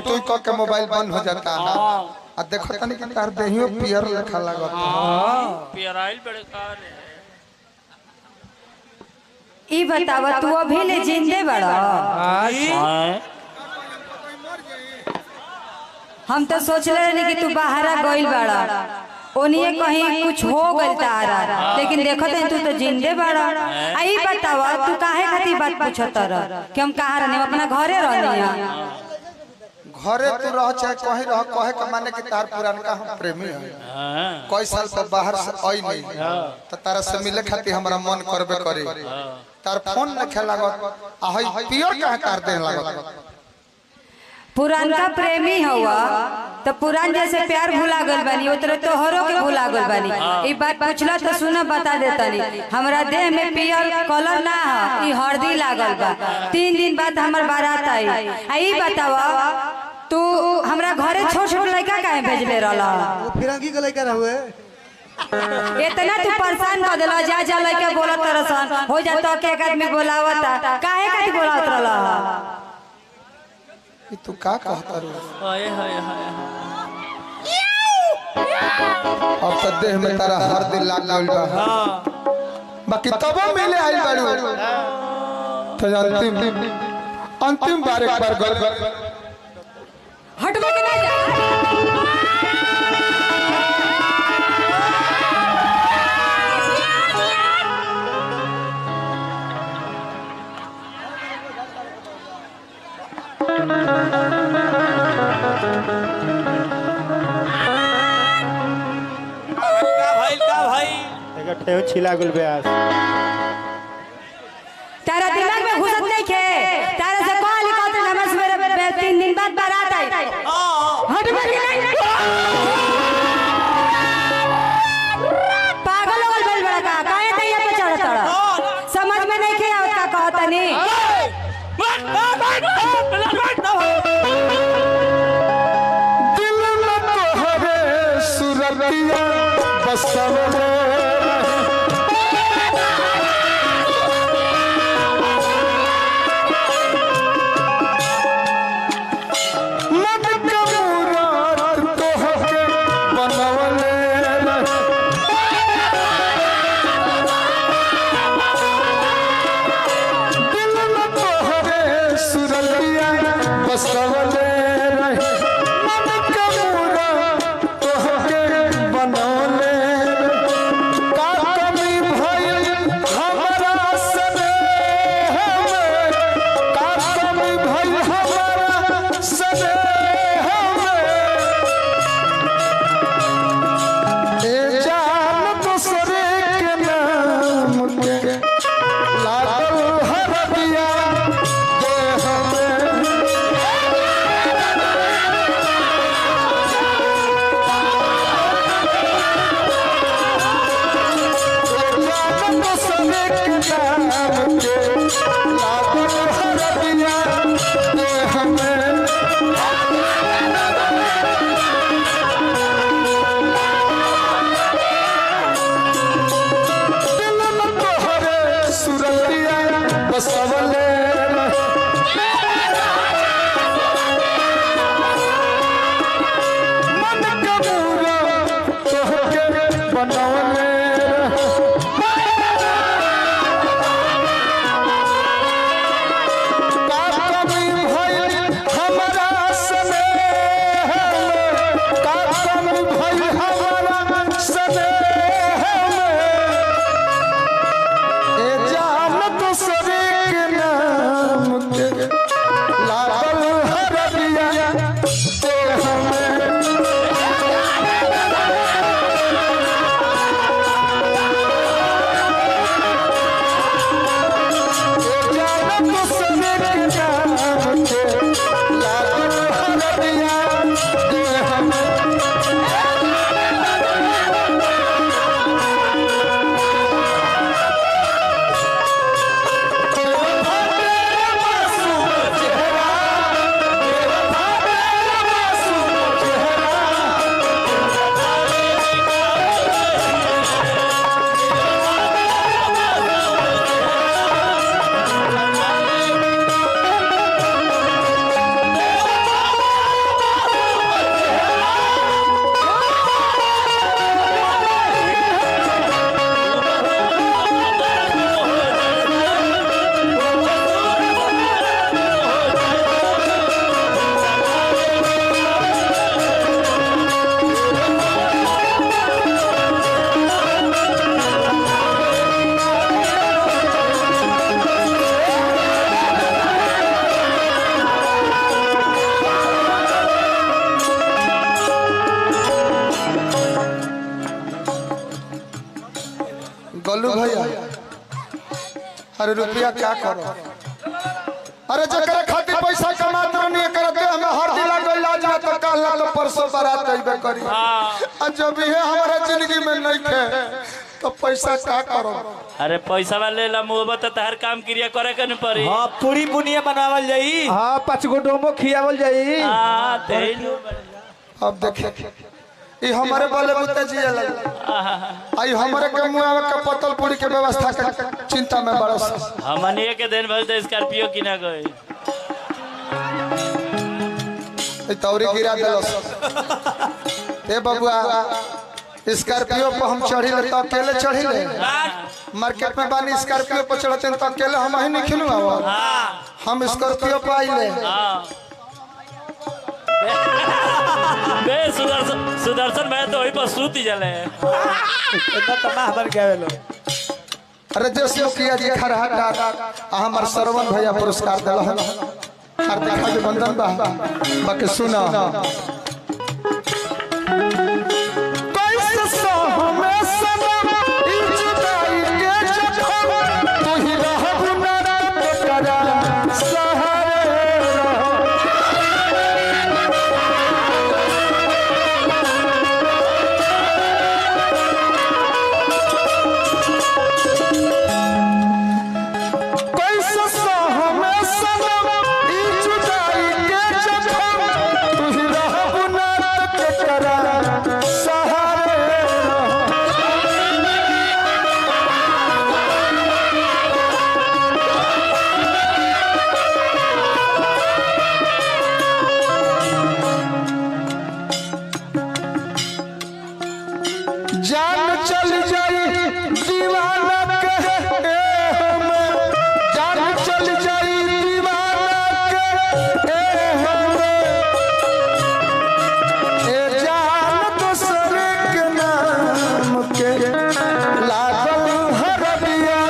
तू क के मोबाइल बंद हो जाता है। आ देखो तनी कि तार देहियो पियर लिखा लागत। पियर आइल बड़े कार ई बतावा तू अभी ले जिंदे बड़ा? हम तो सोच रहे नहीं कि तू बाहर गइल बड़ा, ओनिए कहीं कुछ हो गइल तारा, लेकिन देखत है तू तो जिंदे बड़ा। आई बतावा तू काहे खातिर बात पूछत रह कि हम कहां रहने? अपना घरे रहनिया। घरे तू रह चाहे कहीं रह, कहे के माने कि तार पुरान का हम प्रेमी है। कई साल से बाहर से आई नहीं तो तारा से मिले खातिर हमरा मन करबे करे। तार फोन न खेला लागत आ हई पियर काहे तार दे लागत। पुरान का प्रेमी हुआ तो पुरान जैसे प्यार भुला गल बानी उतरे तोहरो के भुला गल बानी। ई बात पूछला तो सुना बता देतानी। हमरा देह में पियर कलर ना है, ई हल्दी लागल बा। 3 दिन बाद हमर बारात आई। आई बतावा तू हमरा घरे छोट छोट लड़का काहे भेजले रहला? वो फिरंगी के लड़का रहुए। इतना तू परेशान कर देला, जा जा लड़का बोलत तरसन हो जाता के एक आदमी बोलावता काहे काहे बोलावत रहला? तू का कहता रू? हाय हाय हाय अब तो देह में तारा हर दिन लाग गइल बा। बाकी तबो मिले आइल बाड़ू तो अंतिम बार एक बार गल हटवा के ना जा। का भाई एक ठेव छिला गुल ब्यास। तारा दिमाग में घुसत नहीं खे? तारा से कॉल करते हमरा से मेरे 3 दिन बाद बारात आई। हटवा के नहीं। पागल हो गइल बड़ा का काहे तैयार पे चढ़त तड़ा? समझ में नहीं खे आवत का कहतनी। दिल में तोहरे सुरतिया बसवले मन के मुराद तोहके बनवले दिल में तोहरे सुरतिया बसवले मन के मुराद तोहके बनवले अरे रुपया क्या करो? अरे जकरा खातिर पैसा कमात रहनी करते हमें हर दिन लागल लाज ना तो कल ना तो परसों बारात आइबे करी। आ जब ये हमारा जिंदगी में नहीं थे तो पैसा क्या करो? अरे पैसा वाले ला मोहब्बत तहर काम क्रिया करे के न पड़ी। हां पूरी बुनिया बनावल जाई। हां 5 गो डोमो खियावल जाई। हां तेल अब देखे ये हमारे बाले बुते जिया लग आई हमारे के मुआ के पतल पूरी के व्यवस्था के चिंता में बरस हमने के दिन भर तो स्कॉर्पियो किना गए ए तौरी गिरा देलस ए बबुआ स्कॉर्पियो पे हम चढ़ी ले तो अकेले चढ़ी ले मार्केट में बानी स्कॉर्पियो पे चढ़ते तो अकेले हम ही नहीं खिलू आवा हम स्कॉर्पियो पे आइले बे सुदर्शन भाई तो वही पर सूती जले इतना तबाह बन गए लोग। अरे जैसे मुखिया जी खरहटा हमार सरवन भैया पुरस्कार दिला हार्दिक अभिनंदन बा बाकी सुना कैसे सो हमें सनम ई जुदाई के जखम तू ही रहबू ना तेरा सहारे जान चल जाई दीवाना के हमें जान चल जाई दीवाना के हमें ए जान दूसरे के नाम के लागल हरबिया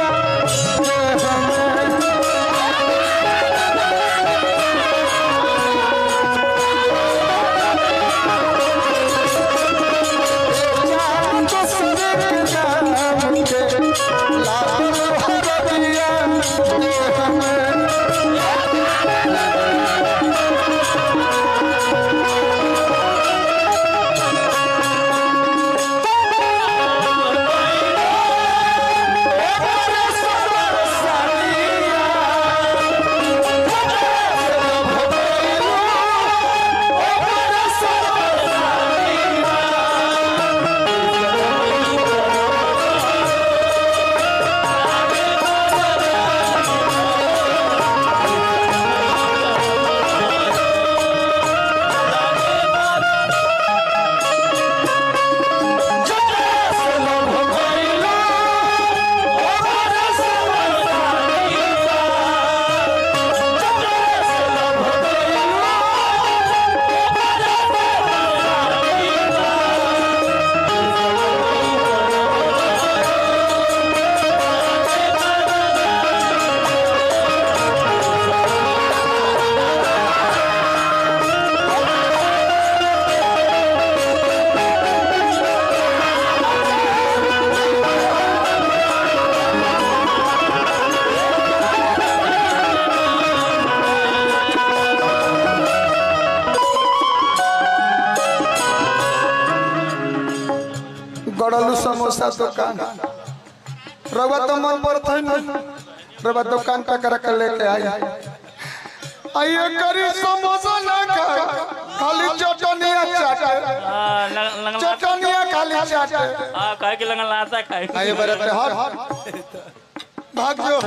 गड़लू समोसा दुकान रवा तो मन पर था नहीं रवा दुकान पे कर के लेके आई आइए करी समोसा ना खा खाली चटनिया चाटे चटनिया खाली चाटे कहे के लंगन लाता खाए आइए बड़े हट भाग जो